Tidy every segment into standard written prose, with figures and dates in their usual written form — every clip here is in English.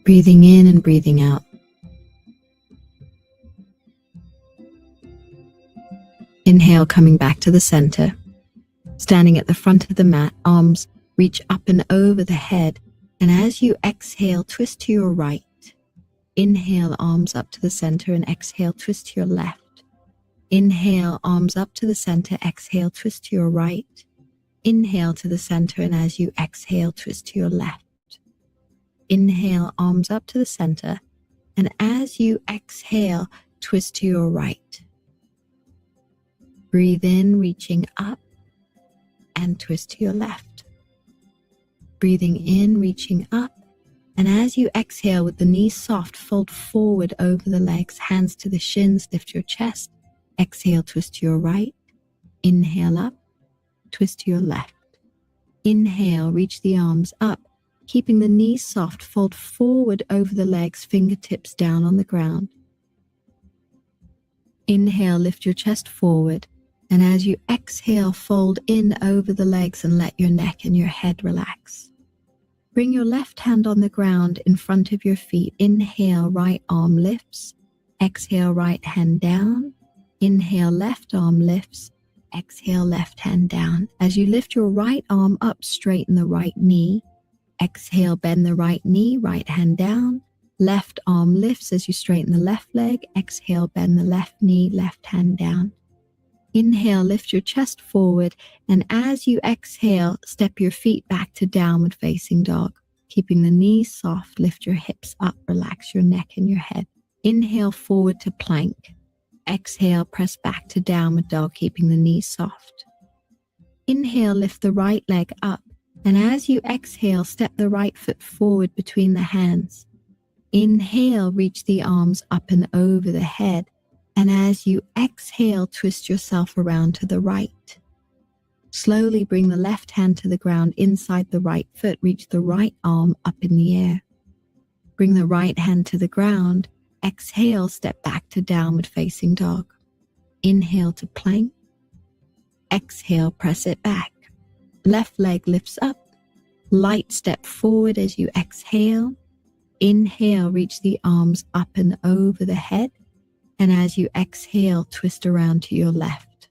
Breathing in and breathing out. Inhale, coming back to the center. Standing at the front of the mat, arms reach up and over the head. And as you exhale, twist to your right. Inhale, arms up to the center, and exhale, twist to your left. Inhale, arms up to the center, exhale, twist to your right. Inhale to the center, and as you exhale, twist to your left. Inhale, arms up to the center, and as you exhale, twist to your right. Breathe in, reaching up, and twist to your left. Breathing in, reaching up, and as you exhale with the knees soft, fold forward over the legs, hands to the shins, lift your chest. Exhale, twist to your right. Inhale up, twist to your left. Inhale, reach the arms up, keeping the knees soft, fold forward over the legs, fingertips down on the ground. Inhale, lift your chest forward, and as you exhale, fold in over the legs and let your neck and your head relax. Bring your left hand on the ground in front of your feet. Inhale, right arm lifts. Exhale, right hand down. Inhale, left arm lifts. Exhale, left hand down. As you lift your right arm up, straighten the right knee. Exhale, bend the right knee, right hand down. Left arm lifts as you straighten the left leg. Exhale, bend the left knee, left hand down. Inhale, lift your chest forward, and as you exhale, step your feet back to downward facing dog. Keeping the knees soft, lift your hips up, relax your neck and your head. Inhale, forward to plank. Exhale, press back to downward dog, keeping the knees soft. Inhale, lift the right leg up, and as you exhale, step the right foot forward between the hands. Inhale, reach the arms up and over the head. And as you exhale, twist yourself around to the right. Slowly bring the left hand to the ground inside the right foot. Reach the right arm up in the air. Bring the right hand to the ground. Exhale, step back to downward facing dog. Inhale to plank. Exhale, press it back. Left leg lifts up. Light step forward as you exhale. Inhale, reach the arms up and over the head. And as you exhale, twist around to your left.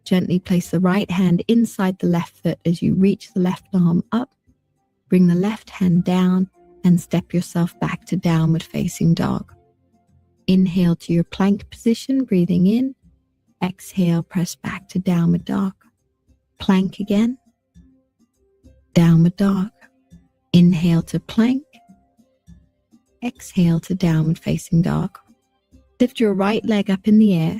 Gently place the right hand inside the left foot as you reach the left arm up. Bring the left hand down and step yourself back to downward facing dog. Inhale to your plank position, breathing in. Exhale, press back to downward dog. Plank again. Downward dog. Inhale to plank. Exhale to downward facing dog. Lift your right leg up in the air.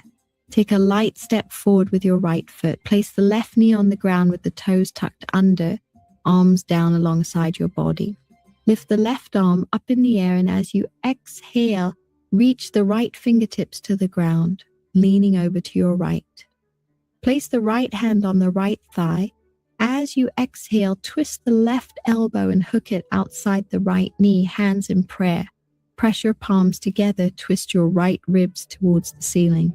Take a light step forward with your right foot. Place the left knee on the ground with the toes tucked under, arms down alongside your body. Lift the left arm up in the air, and as you exhale, reach the right fingertips to the ground, leaning over to your right. Place the right hand on the right thigh. As you exhale, twist the left elbow and hook it outside the right knee, hands in prayer. Press your palms together, twist your right ribs towards the ceiling.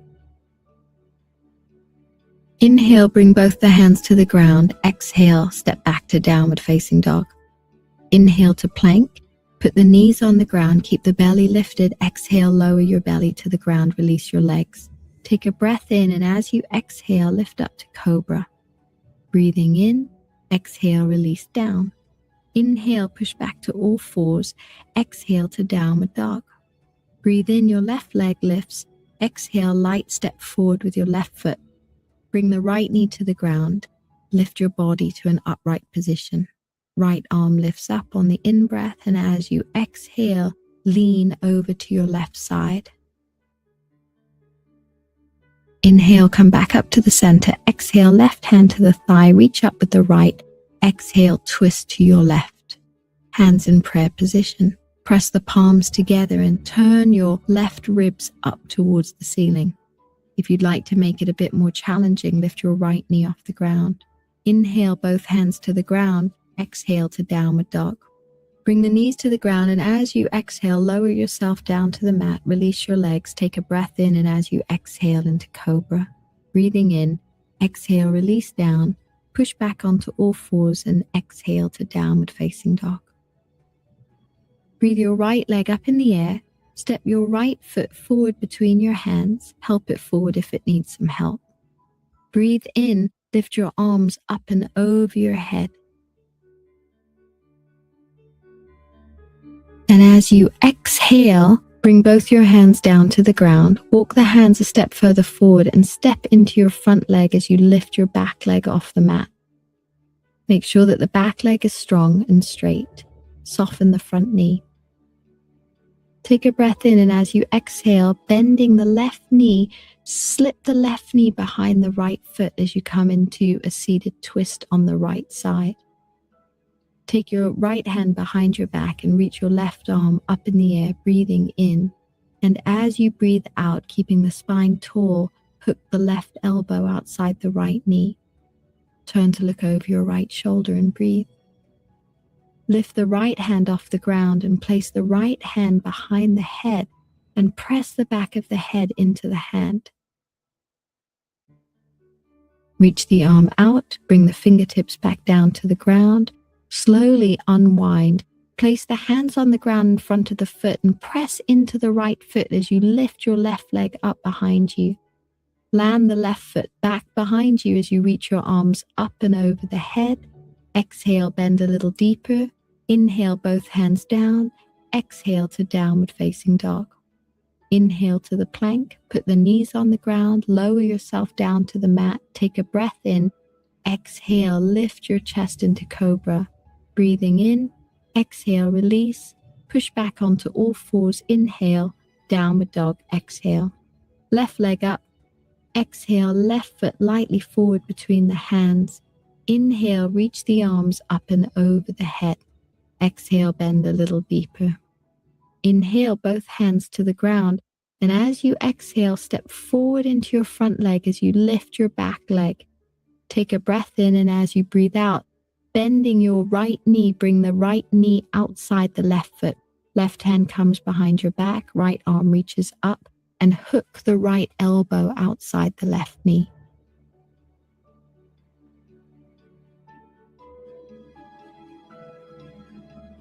Inhale, bring both the hands to the ground. Exhale, step back to downward facing dog. Inhale to plank. Put the knees on the ground, keep the belly lifted. Exhale, lower your belly to the ground, release your legs. Take a breath in, and as you exhale, lift up to cobra. Breathing in, exhale, release down. Inhale, push back to all fours. Exhale to downward dog. Breathe in, your left leg lifts. Exhale, light step forward with your left foot. Bring the right knee to the ground. Lift your body to an upright position. Right arm lifts up on the in-breath, and as you exhale, lean over to your left side. Inhale, come back up to the center. Exhale, left hand to the thigh. Reach up with the right. Exhale, twist to your left. Hands in prayer position. Press the palms together and turn your left ribs up towards the ceiling. If you'd like to make it a bit more challenging, lift your right knee off the ground. Inhale, both hands to the ground. Exhale to downward dog. Bring the knees to the ground, and as you exhale, lower yourself down to the mat. Release your legs. Take a breath in, and as you exhale into cobra. Breathing in, exhale, release down. Push back onto all fours and exhale to downward facing dog. Breathe your right leg up in the air. Step your right foot forward between your hands. Help it forward if it needs some help. Breathe in. Lift your arms up and over your head. And as you exhale, bring both your hands down to the ground. Walk the hands a step further forward and step into your front leg as you lift your back leg off the mat. Make sure that the back leg is strong and straight. Soften the front knee. Take a breath in, and as you exhale, bending the left knee, slip the left knee behind the right foot as you come into a seated twist on the right side. Take your right hand behind your back and reach your left arm up in the air, breathing in. And as you breathe out, keeping the spine tall, hook the left elbow outside the right knee. Turn to look over your right shoulder and breathe. Lift the right hand off the ground and place the right hand behind the head and press the back of the head into the hand. Reach the arm out, bring the fingertips back down to the ground. Slowly unwind. Place the hands on the ground in front of the foot and press into the right foot as you lift your left leg up behind you. Land the left foot back behind you as you reach your arms up and over the head. Exhale, bend a little deeper. Inhale, both hands down. Exhale to downward facing dog. Inhale to the plank. Put the knees on the ground. Lower yourself down to the mat. Take a breath in. Exhale, lift your chest into cobra. Breathing in. Exhale, release. Push back onto all fours. Inhale, downward dog. Exhale. Left leg up. Exhale, left foot lightly forward between the hands. Inhale, reach the arms up and over the head. Exhale, bend a little deeper. Inhale, both hands to the ground. And as you exhale, step forward into your front leg as you lift your back leg. Take a breath in, and as you breathe out, bending your right knee, bring the right knee outside the left foot. Left hand comes behind your back, right arm reaches up, and hook the right elbow outside the left knee.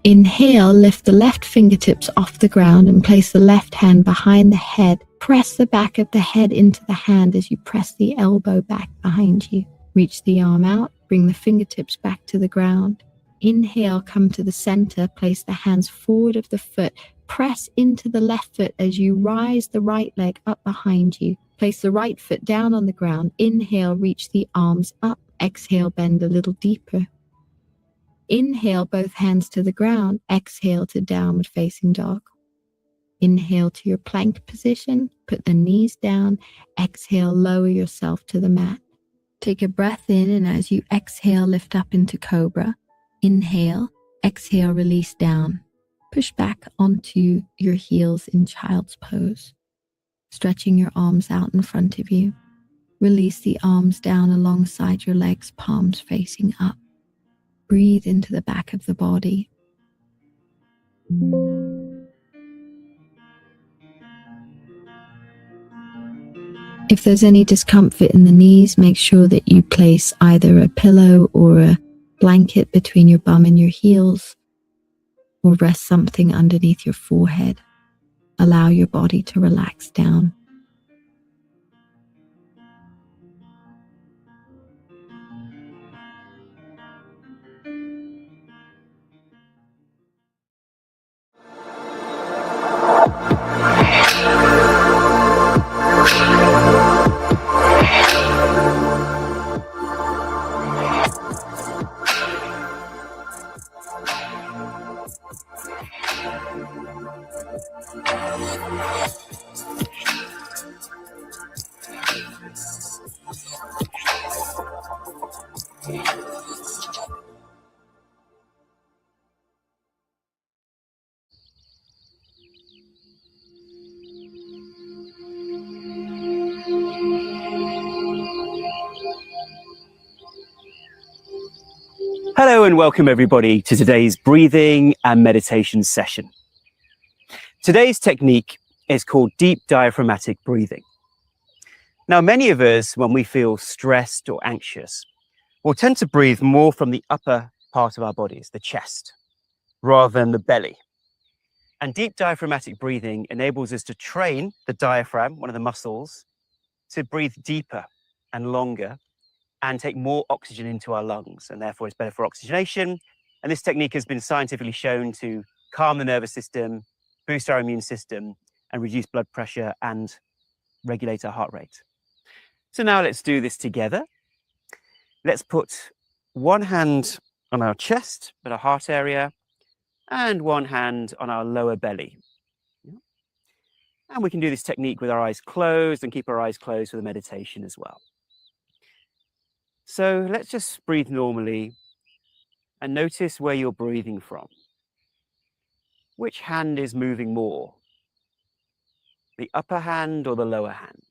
Inhale, lift the left fingertips off the ground and place the left hand behind the head. Press the back of the head into the hand as you press the elbow back behind you. Reach the arm out, bring the fingertips back to the ground. Inhale, come to the center, place the hands forward of the foot. Press into the left foot as you rise the right leg up behind you. Place the right foot down on the ground. Inhale, reach the arms up. Exhale, bend a little deeper. Inhale, both hands to the ground. Exhale to downward facing dog. Inhale to your plank position. Put the knees down. Exhale, lower yourself to the mat. Take a breath in, and as you exhale, lift up into cobra. Inhale, exhale, release down. Push back onto your heels in child's pose. Stretching your arms out in front of you. Release the arms down alongside your legs, palms facing up. Breathe into the back of the body. If there's any discomfort in the knees, make sure that you place either a pillow or a blanket between your bum and your heels, or rest something underneath your forehead. Allow your body to relax down. Hello and welcome everybody to today's breathing and meditation session. Today's technique is called deep diaphragmatic breathing. Now, many of us, when we feel stressed or anxious, will tend to breathe more from the upper part of our bodies, the chest, rather than the belly. And deep diaphragmatic breathing enables us to train the diaphragm, one of the muscles, to breathe deeper and longer and take more oxygen into our lungs. And therefore, it's better for oxygenation. And this technique has been scientifically shown to calm the nervous system, boost our immune system, and reduce blood pressure and regulate our heart rate. So now let's do this together. Let's put one hand on our chest, at our heart area, and one hand on our lower belly. And we can do this technique with our eyes closed and keep our eyes closed for the meditation as well. So let's just breathe normally and notice where you're breathing from. Which hand is moving more? The upper hand or the lower hand?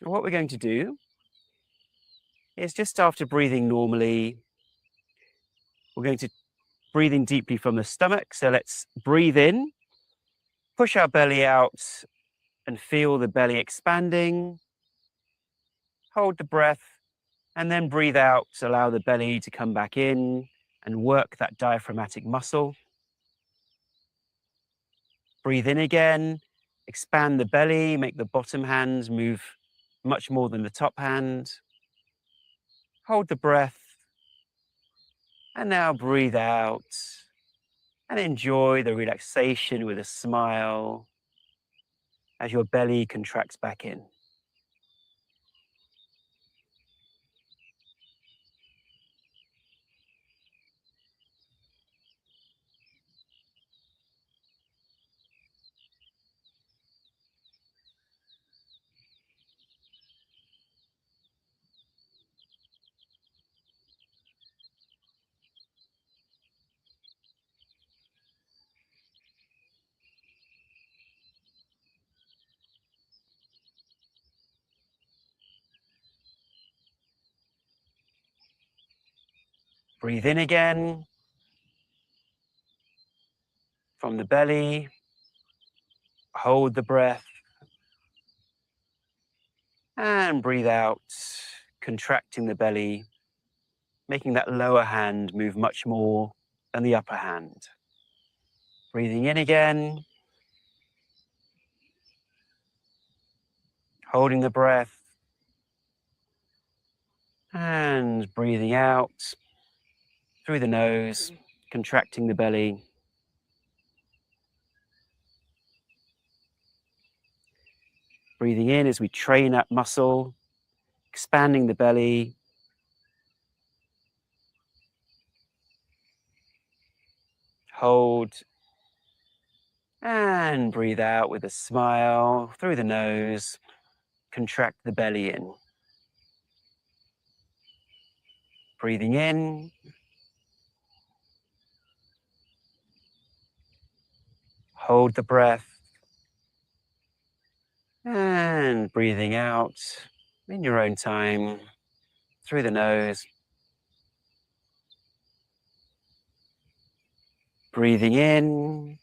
And what we're going to do is just after breathing normally, we're going to breathe in deeply from the stomach. So let's breathe in, push our belly out and feel the belly expanding. Hold the breath and then breathe out to allow the belly to come back in and work that diaphragmatic muscle. Breathe in again, expand the belly, make the bottom hand move much more than the top hand. Hold the breath and now breathe out and enjoy the relaxation with a smile as your belly contracts back in. Breathe in again from the belly. Hold the breath and breathe out, contracting the belly, making that lower hand move much more than the upper hand. Breathing in again, holding the breath, and breathing out through the nose, contracting the belly. Breathing in as we train that muscle, expanding the belly. Hold and breathe out with a smile through the nose, contract the belly in. Breathing in, hold the breath, and breathing out in your own time through the nose. Breathing in,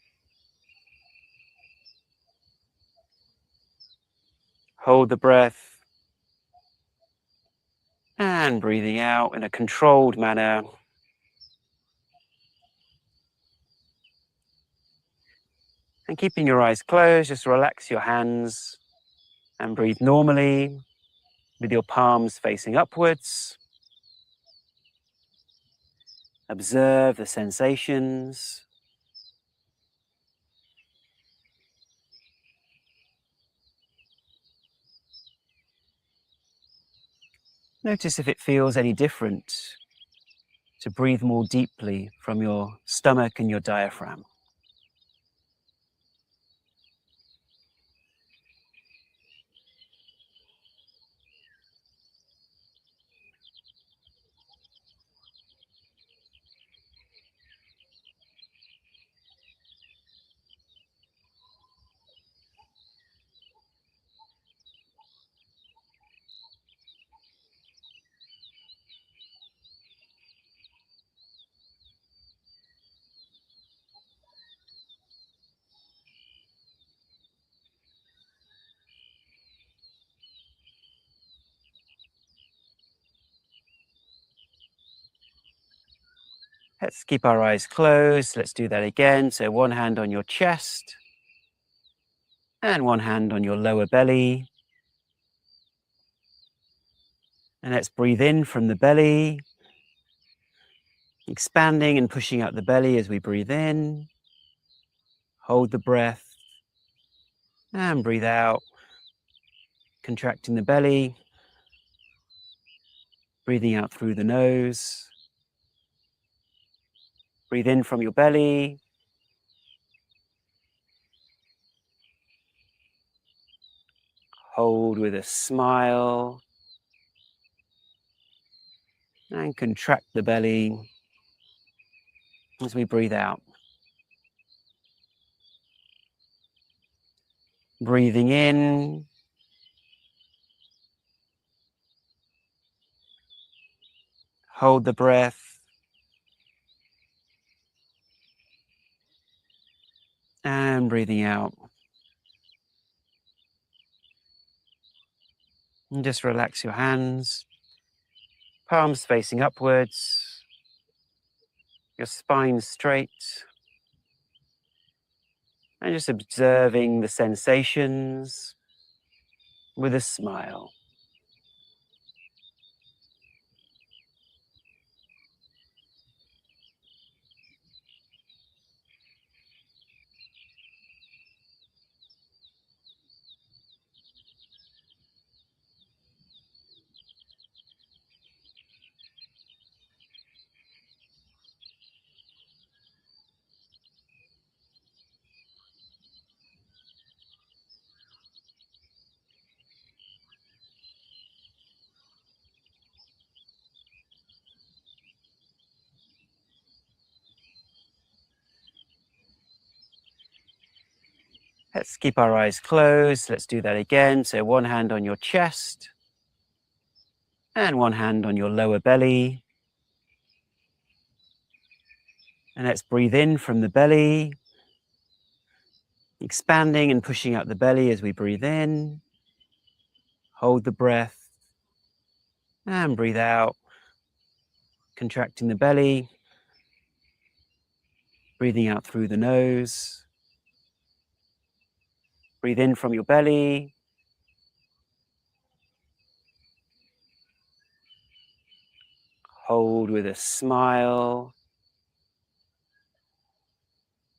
hold the breath, and breathing out in a controlled manner. And keeping your eyes closed, just relax your hands and breathe normally with your palms facing upwards. Observe the sensations. Notice if it feels any different to breathe more deeply from your stomach and your diaphragm. Let's keep our eyes closed. Let's do that again. So one hand on your chest and one hand on your lower belly. And let's breathe in from the belly, expanding and pushing out the belly as we breathe in. Hold the breath and breathe out, contracting the belly, breathing out through the nose. Breathe in from your belly. Hold with a smile and contract the belly as we breathe out. Breathing in, hold the breath, and breathing out. And just relax your hands, palms facing upwards, your spine straight, and just observing the sensations with a smile. Let's keep our eyes closed. Let's do that again. So one hand on your chest and one hand on your lower belly. And let's breathe in from the belly, expanding and pushing out the belly as we breathe in. Hold the breath and breathe out, contracting the belly, breathing out through the nose. Breathe in from your belly. Hold with a smile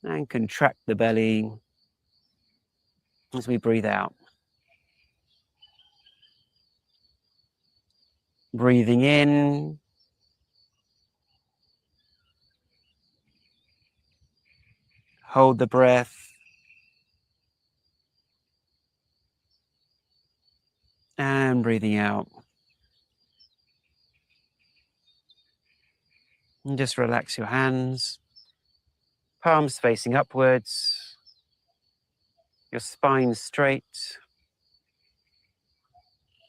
and contract the belly as we breathe out. Breathing in, hold the breath, and breathing out. And just relax your hands, palms facing upwards, your spine straight,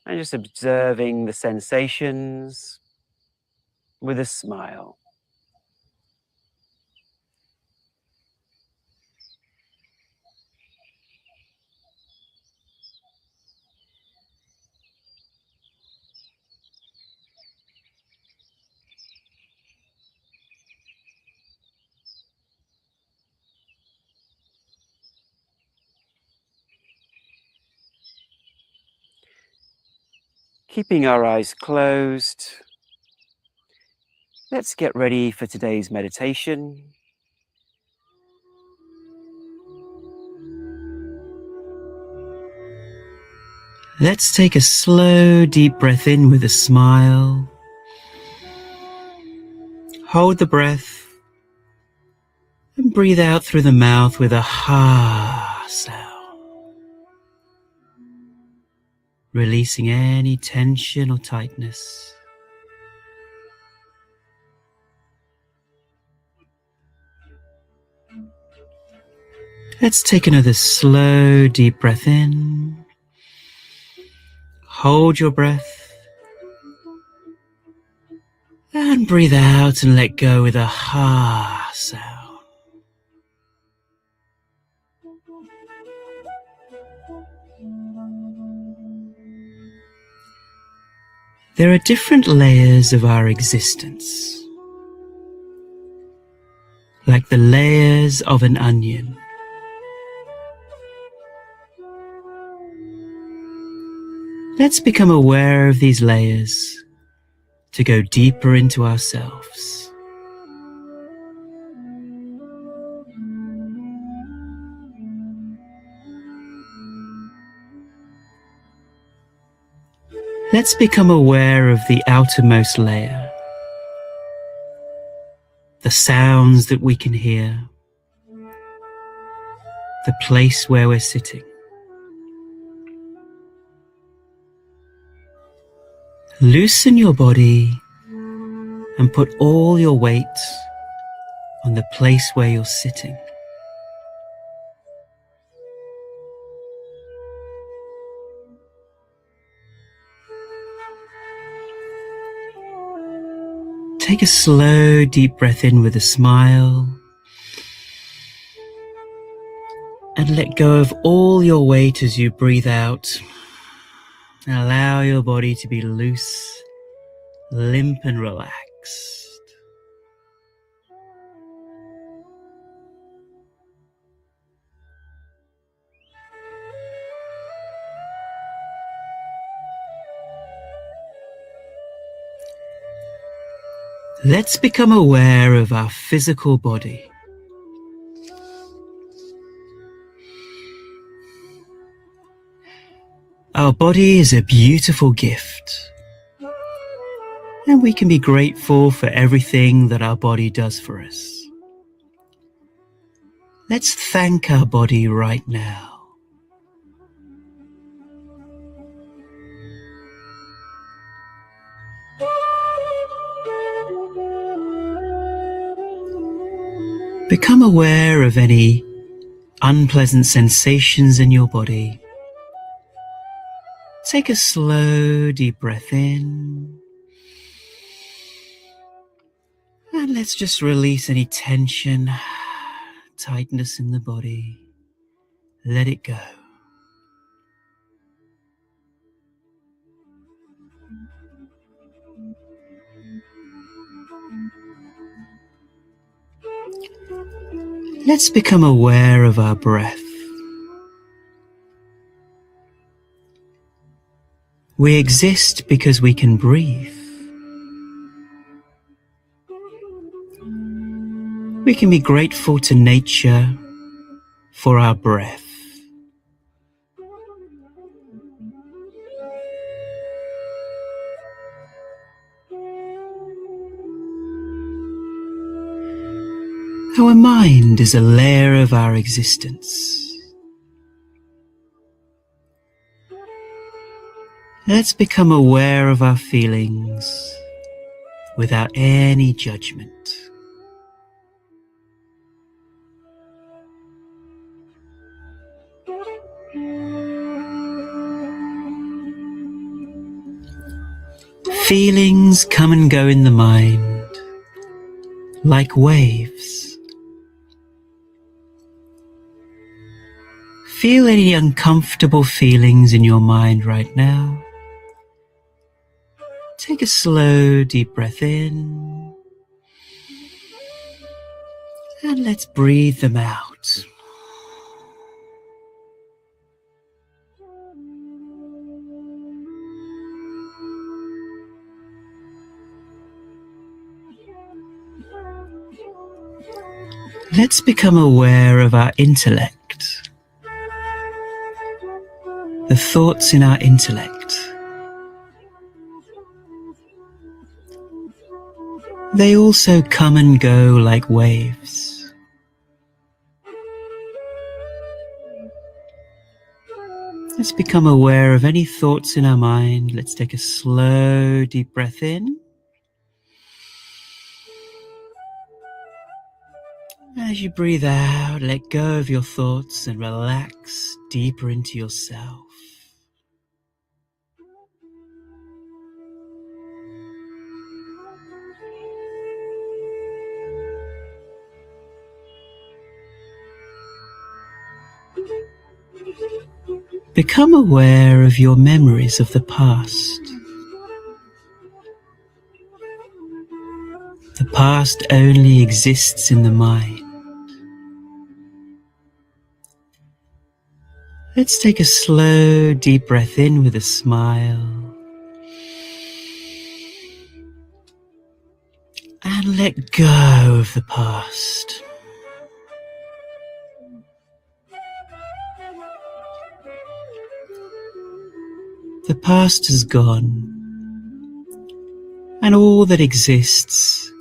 and just observing the sensations with a smile. Keeping our eyes closed, let's get ready for today's meditation. Let's take a slow, deep breath in with a smile. Hold the breath and breathe out through the mouth with a ha sound, releasing any tension or tightness. Let's take another slow, deep breath in. Hold your breath and breathe out and let go with a ha sound. There are different layers of our existence. like the layers of an onion. Let's become aware of these layers to go deeper into ourselves. Let's become aware of the outermost layer, the sounds that we can hear, the place where we're sitting. Loosen your body and put all your weight on the place where you're sitting. Take a slow, deep breath in with a smile and let go of all your weight as you breathe out. Allow your body to be loose, limp and relaxed. Let's become aware of our physical body. Our body is a beautiful gift, and we can be grateful for everything that our body does for us. Let's thank our body right now. Become aware of any unpleasant sensations in your body. Take a slow, deep breath in. And let's just release any tension, tightness in the body. Let it go. Let's become aware of our breath. We exist because we can breathe. We can be grateful to nature for our breath. Our mind is a layer of our existence. Let's become aware of our feelings without any judgment. Feelings come and go in the mind like waves. Feel any uncomfortable feelings in your mind right now. Take a slow, deep breath in. And let's breathe them out. Let's become aware of our intellect, the thoughts in our intellect. They also come and go like waves. Let's become aware of any thoughts in our mind. Let's take a slow, deep breath in. As you breathe out, let go of your thoughts and relax deeper into yourself. Become aware of your memories of the past. The past only exists in the mind. Let's take a slow, deep breath in with a smile. And let go of the past. The past is gone, and all that exists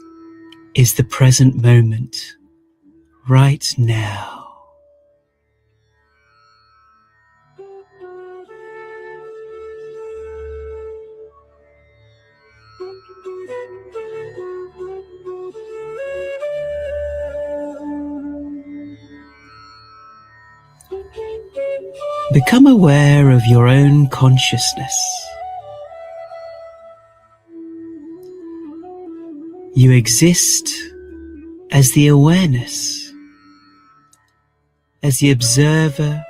is the present moment, right now. Become aware of your own consciousness. You exist as the awareness, as the observer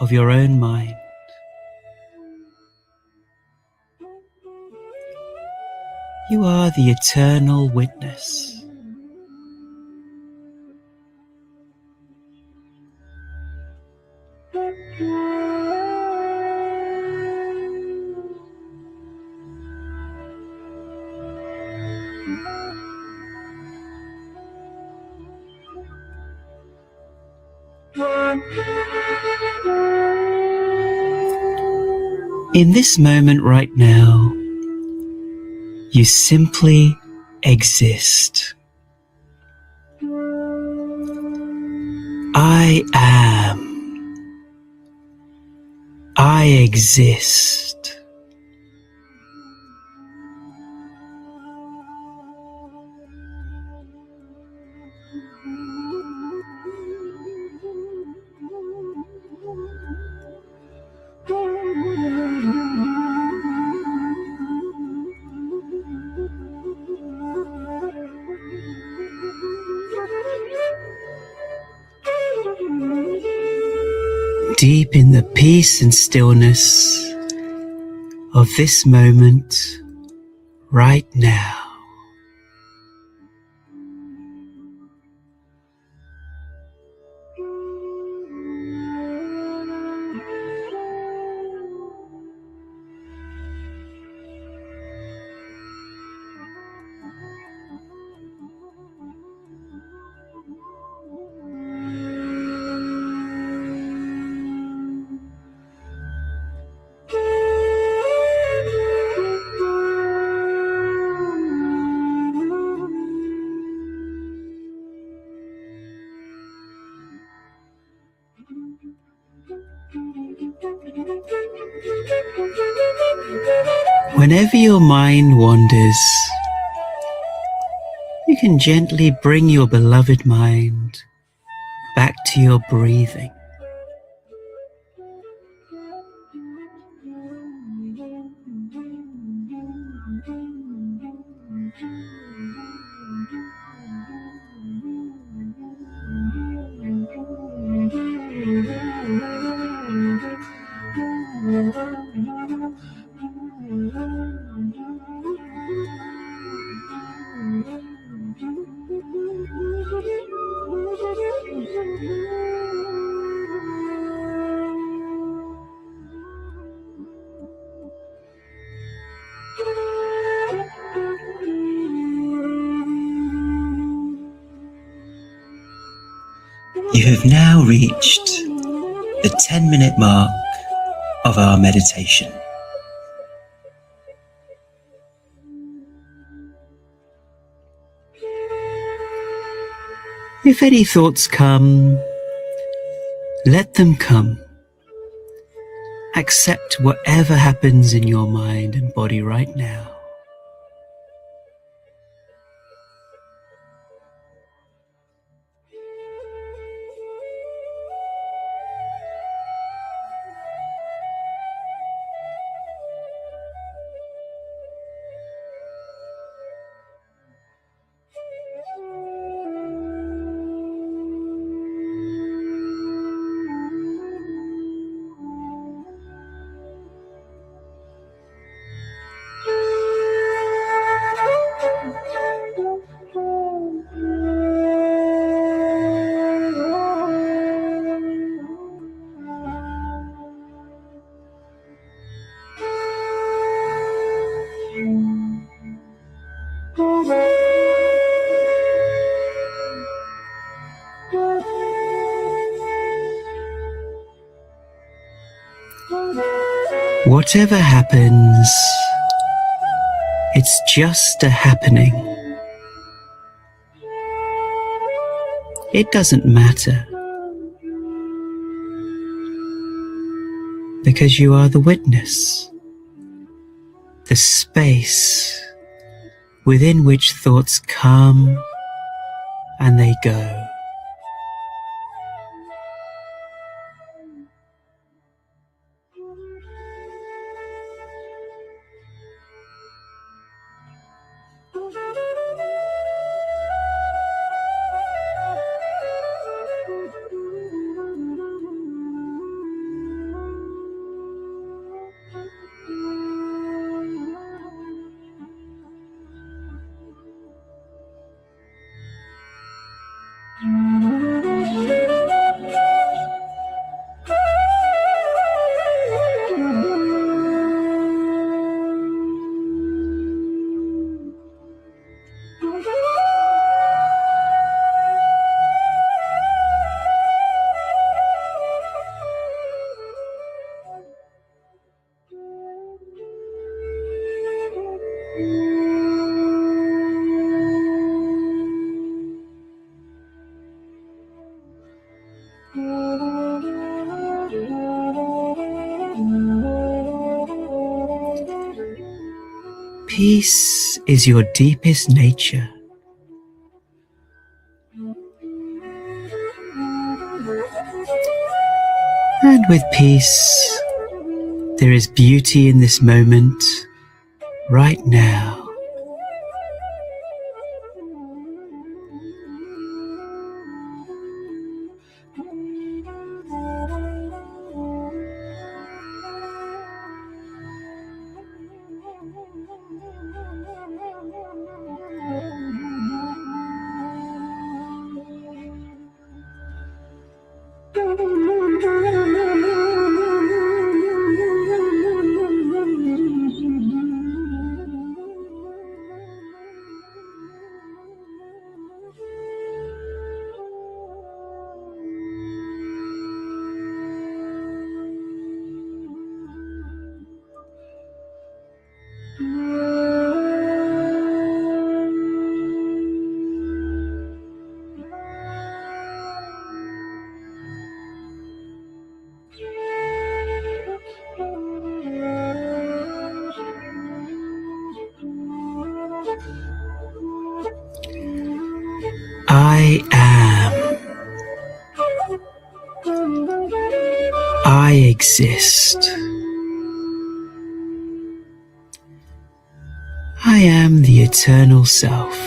of your own mind. You are the eternal witness. In this moment right now, you simply exist. I am. I exist. Deep in the peace and stillness of this moment right now. Whenever your mind wanders, you can gently bring your beloved mind back to your breathing. You have now reached the 10-minute mark of our meditation. If any thoughts come, let them come. Accept whatever happens in your mind and body right now. Whatever happens, it's just a happening. It doesn't matter, because you are the witness, the space within which thoughts come and they go. Peace is your deepest nature. And with peace, there is beauty in this moment, right now. I am. I exist. I am the eternal self.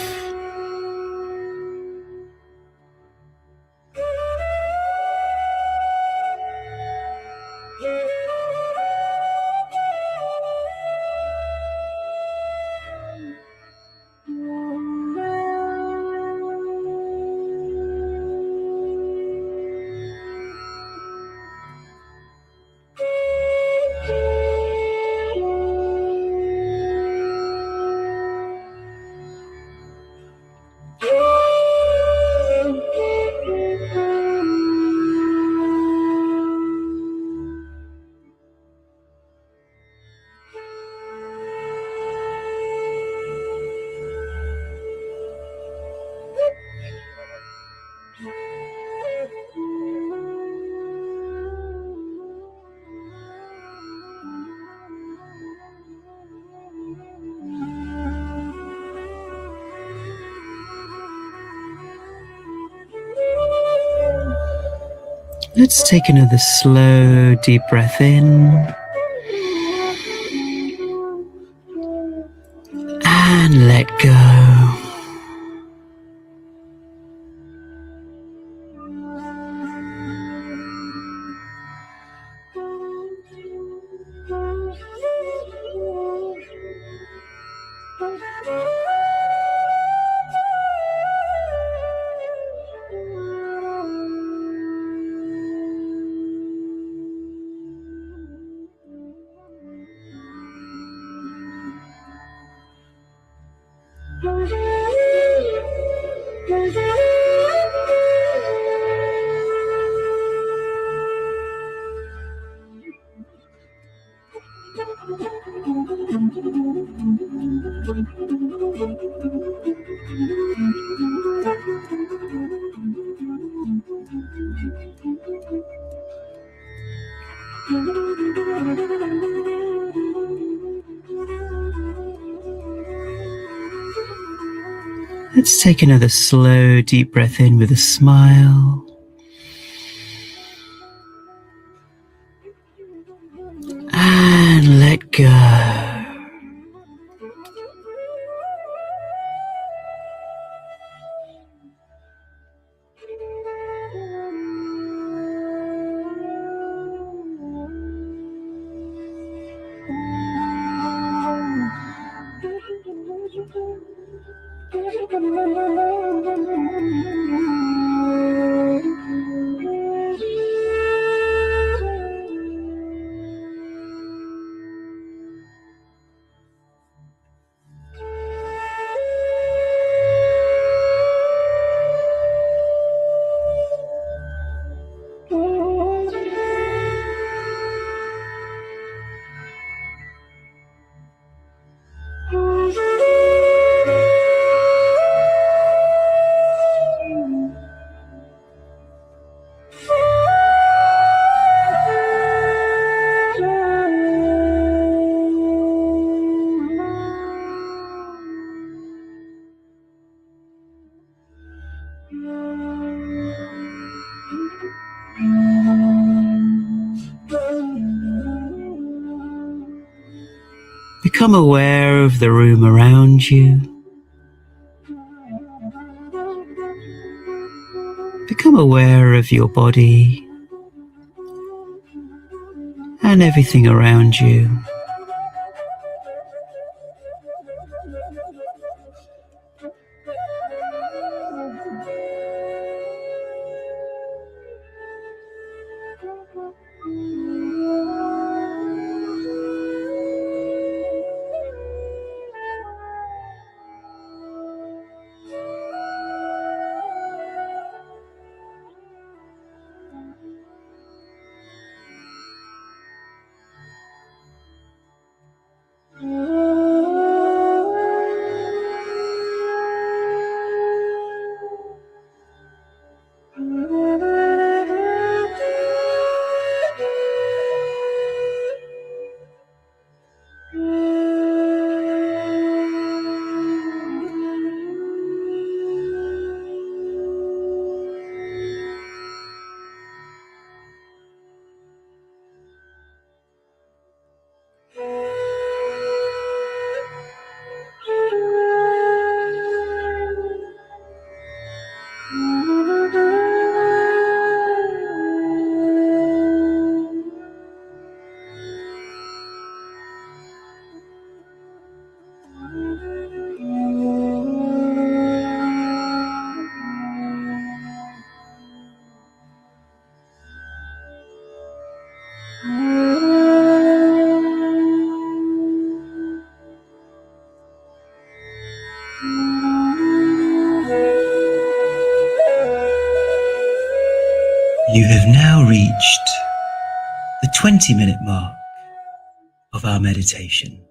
Let's take another slow, deep breath in. And let go. Let's take another slow, deep breath in with a smile. And let go. Become aware of the room around you. Become aware of your body and everything around you. You have now reached the 20-minute mark of our meditation.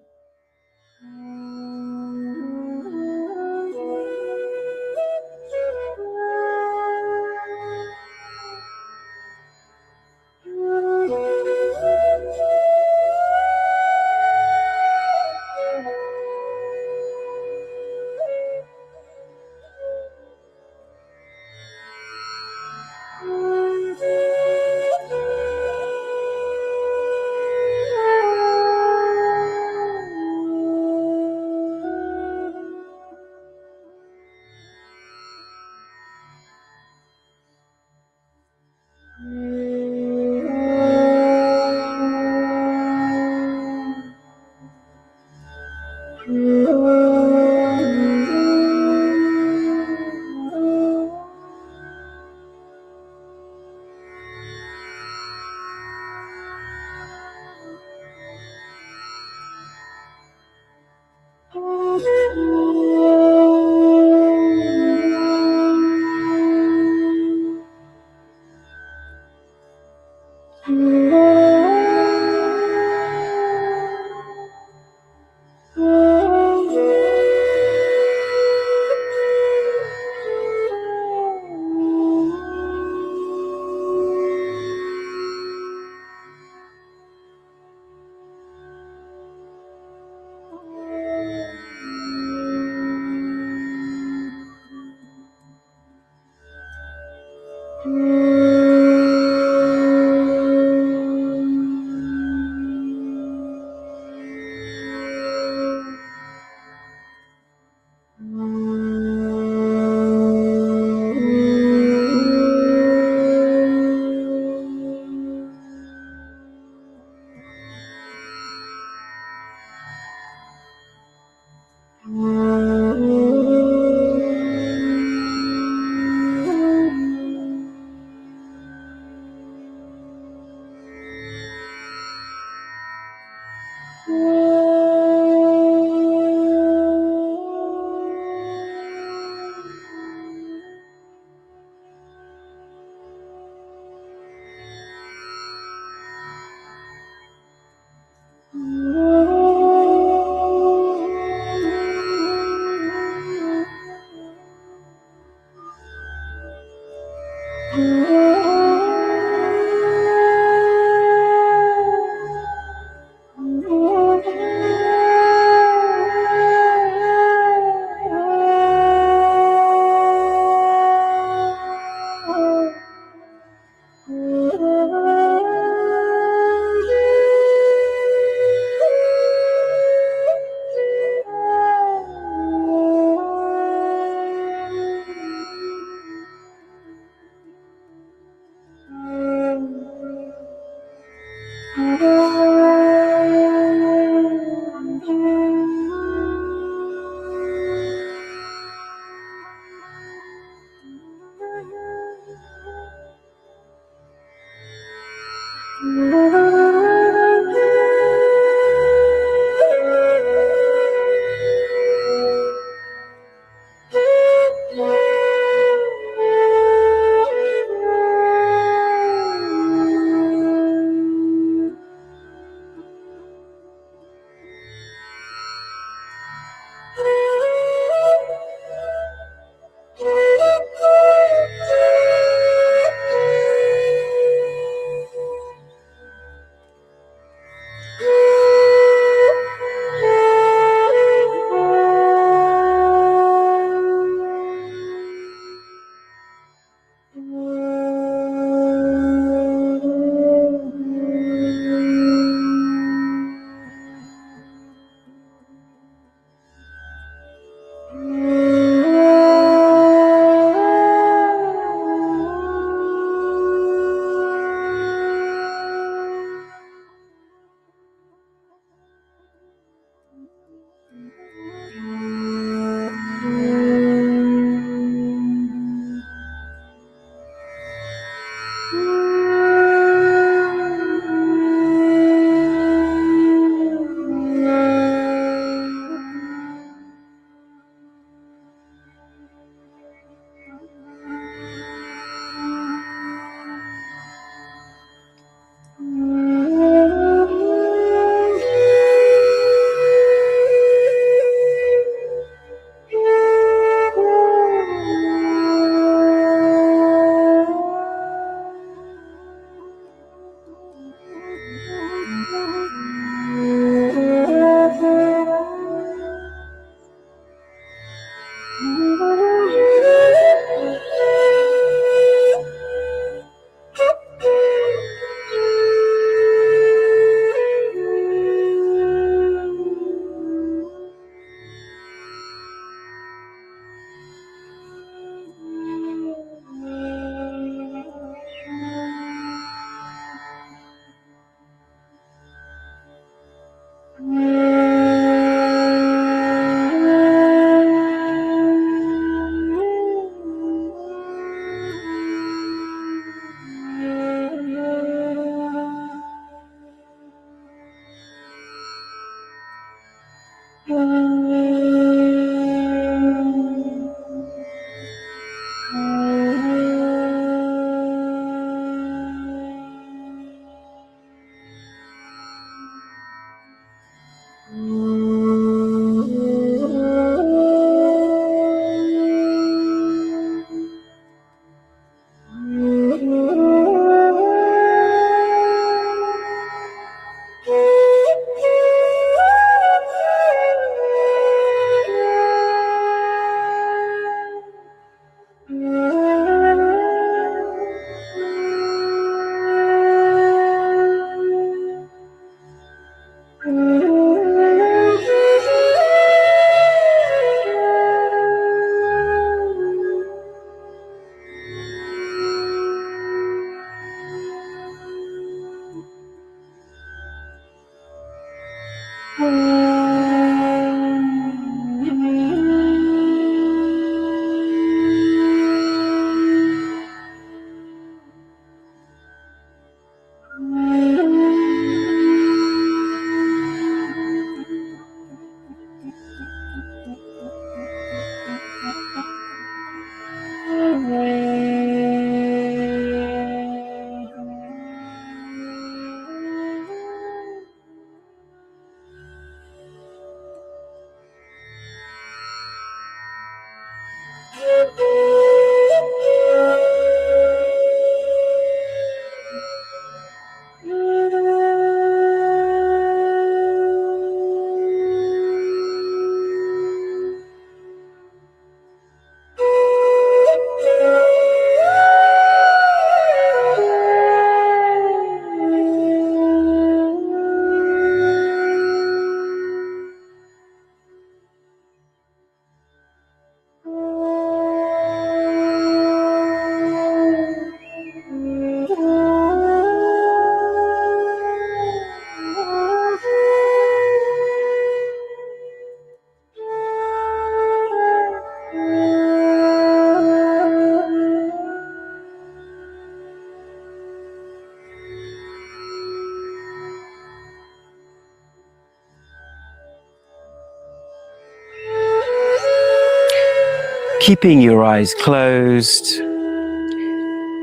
Keeping your eyes closed,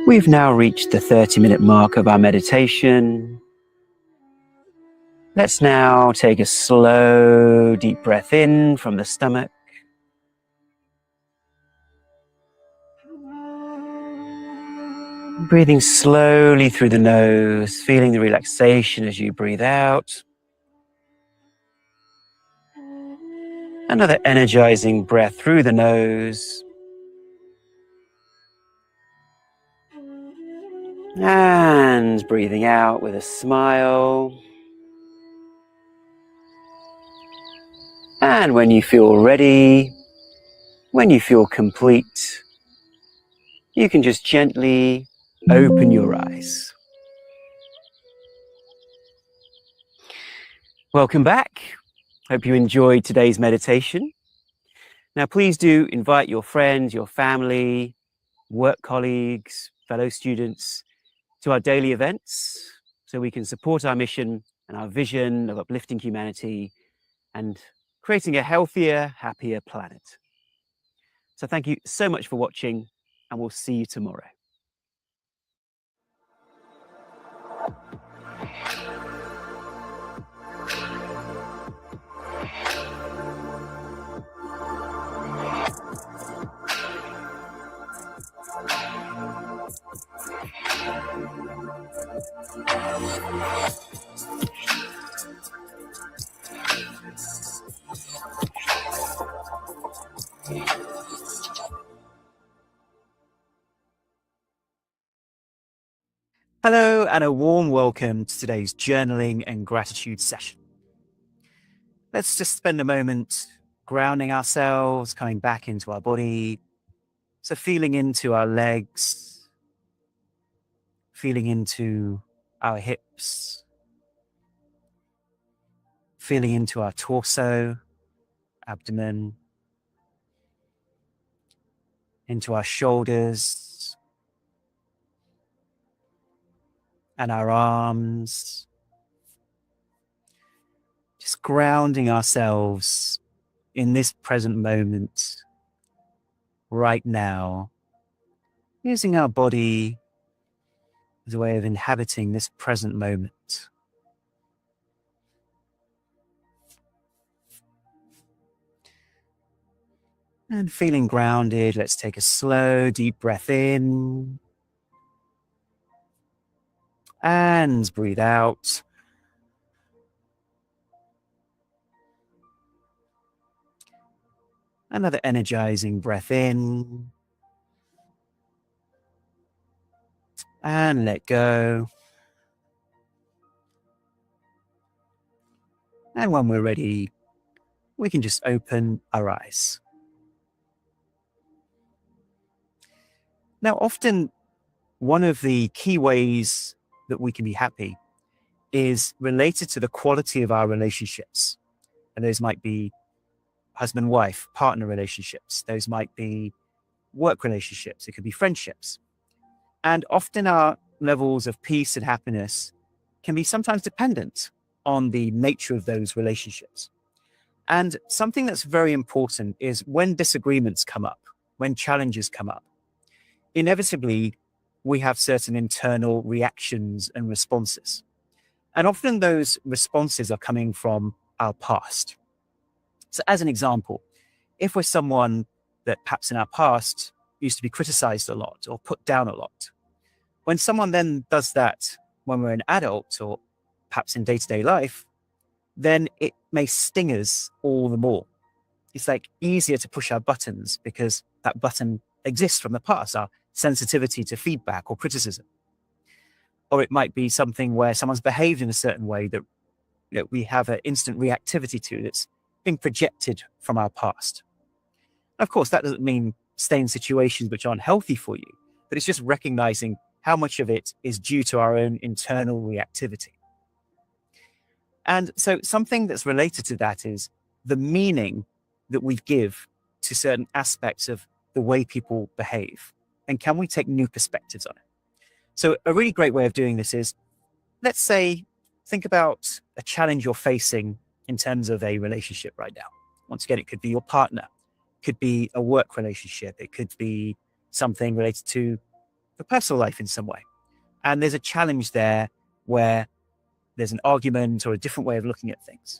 we've now reached the 30-minute mark of our meditation. Let's now take a slow, deep breath in from the stomach. Breathing slowly through the nose, feeling the relaxation as you breathe out. Another energizing breath through the nose. And breathing out with a smile. And when you feel ready, when you feel complete, you can just gently open your eyes. Welcome back. Hope you enjoyed today's meditation. Now, please do invite your friends, your family, work colleagues, fellow students to our daily events so we can support our mission and our vision of uplifting humanity and creating a healthier, happier planet. So thank you so much for watching, and we'll see you tomorrow. Hello, and a warm welcome to today's journaling and gratitude session. Let's just spend a moment grounding ourselves, coming back into our body. So feeling into our legs, feeling into our hips, feeling into our torso, abdomen, into our shoulders and our arms. Just grounding ourselves in this present moment, right now, using our body as a way of inhabiting this present moment. And feeling grounded, let's take a slow, deep breath in. And breathe out. Another energizing breath in. And let go. And when we're ready, we can just open our eyes. Now, often one of the key ways that we can be happy is related to the quality of our relationships. And those might be husband-wife, partner relationships. Those might be work relationships. It could be friendships. And often our levels of peace and happiness can be sometimes dependent on the nature of those relationships. And something that's very important is when disagreements come up, when challenges come up, inevitably we have certain internal reactions and responses. And often those responses are coming from our past. So as an example, if we're someone that perhaps in our past used to be criticized a lot or put down a lot, when someone then does that when we're an adult or perhaps in day-to-day life, then it may sting us all the more. It's like easier to push our buttons because that button exists from the past, our sensitivity to feedback or criticism. Or it might be something where someone's behaved in a certain way that we have an instant reactivity to that's being projected from our past. Of course, that doesn't mean stay in situations which aren't healthy for you, but it's just recognizing how much of it is due to our own internal reactivity. And so something that's related to that is the meaning that we give to certain aspects of the way people behave. And can we take new perspectives on it? So a really great way of doing this is, let's say, think about a challenge you're facing in terms of a relationship right now. Once again, it could be your partner, could be a work relationship. It could be something related to the personal life in some way. And there's a challenge there where there's an argument or a different way of looking at things.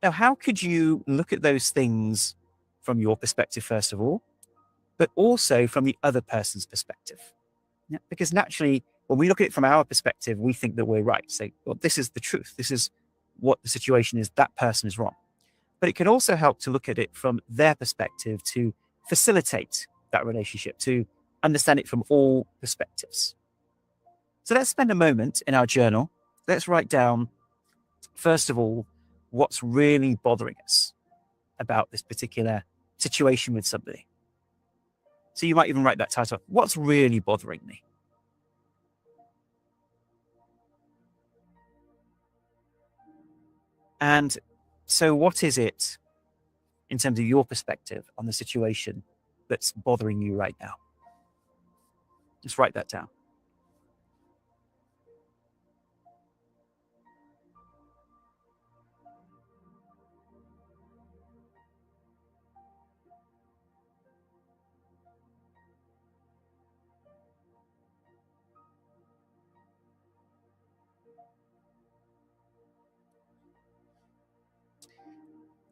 Now, how could you look at those things from your perspective, first of all, but also from the other person's perspective? Yeah, because naturally, when we look at it from our perspective, we think that we're right. Say, well, this is the truth. This is what the situation is. That person is wrong. But it can also help to look at it from their perspective to facilitate that relationship, to understand it from all perspectives. So let's spend a moment in our journal. Let's write down, first of all, what's really bothering us about this particular situation with somebody. So you might even write that title, What's Really Bothering Me? And so what is it, in terms of your perspective on the situation, that's bothering you right now? Just write that down.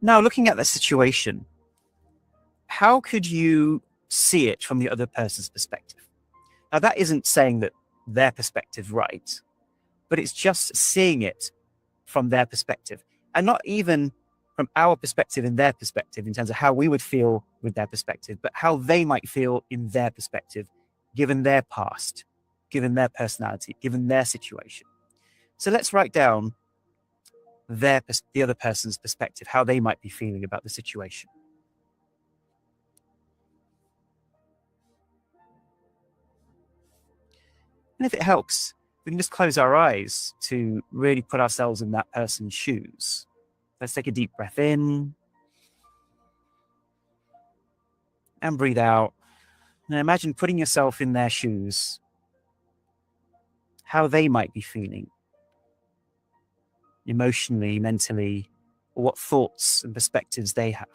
Now, looking at the situation, how could you see it from the other person's perspective? Now, that isn't saying that their perspective's right, but it's just seeing it from their perspective, and not even from our perspective and their perspective in terms of how we would feel with their perspective, but how they might feel in their perspective, given their past, given their personality, given their situation. So let's write down the other person's perspective, how they might be feeling about the situation. And if it helps, we can just close our eyes to really put ourselves in that person's shoes. Let's take a deep breath in and breathe out. And imagine putting yourself in their shoes, how they might be feeling emotionally, mentally, or what thoughts and perspectives they have.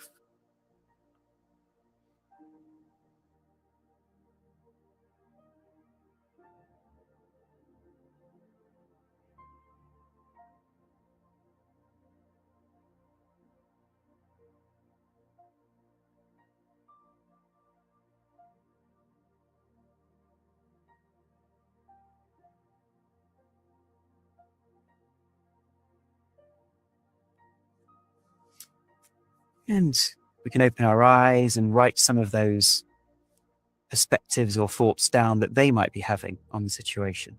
And we can open our eyes and write some of those perspectives or thoughts down that they might be having on the situation.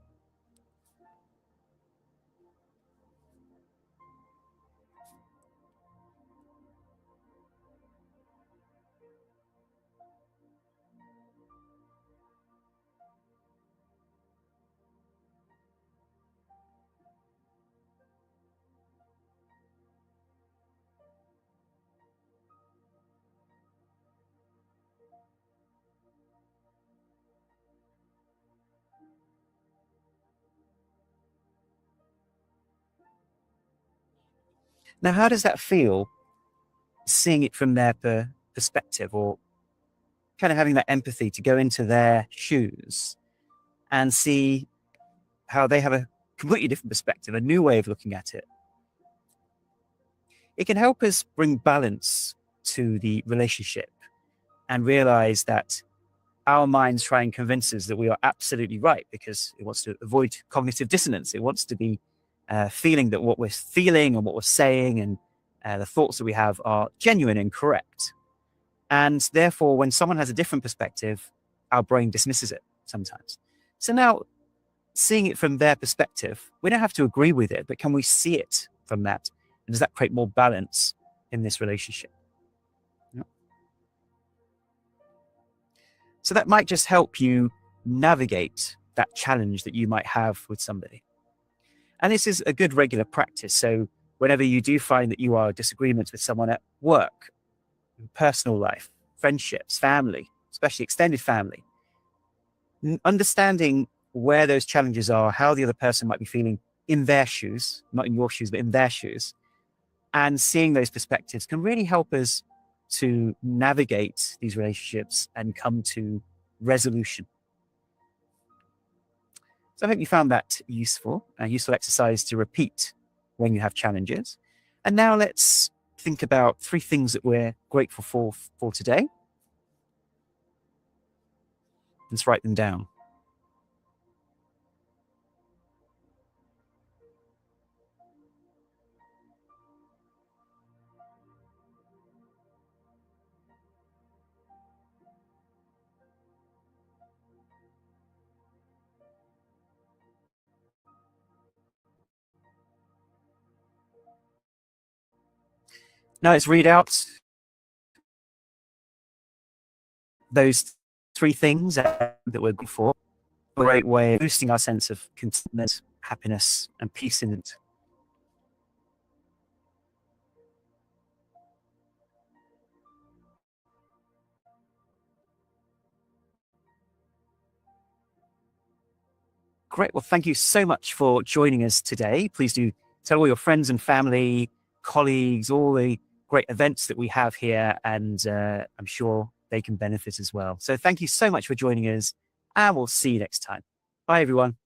Now, how does that feel, seeing it from their perspective, or kind of having that empathy to go into their shoes and see how they have a completely different perspective, a new way of looking at it? It can help us bring balance to the relationship and realize that our minds try and convince us that we are absolutely right because it wants to avoid cognitive dissonance. It wants to be feeling that what we're feeling and what we're saying and the thoughts that we have are genuine and correct. And therefore, when someone has a different perspective, our brain dismisses it sometimes. So now, seeing it from their perspective, we don't have to agree with it, but can we see it from that? And does that create more balance in this relationship? Yeah. So that might just help you navigate that challenge that you might have with somebody. And this is a good regular practice. So whenever you do find that you are in disagreements with someone at work, in personal life, friendships, family, especially extended family, understanding where those challenges are, how the other person might be feeling in their shoes, not in your shoes, but in their shoes, and seeing those perspectives can really help us to navigate these relationships and come to resolution. So I hope you found that useful, a useful exercise to repeat when you have challenges. And now let's think about 3 things that we're grateful for today. Let's write them down. Now let's read out those 3 things that we're grateful for. A great way of boosting our sense of contentment, happiness, and peace in it. Great. Well, thank you so much for joining us today. Please do tell all your friends and family, colleagues, all the great events that we have here, and I'm sure they can benefit as well. So thank you so much for joining us, and we'll see you next time. Bye, everyone.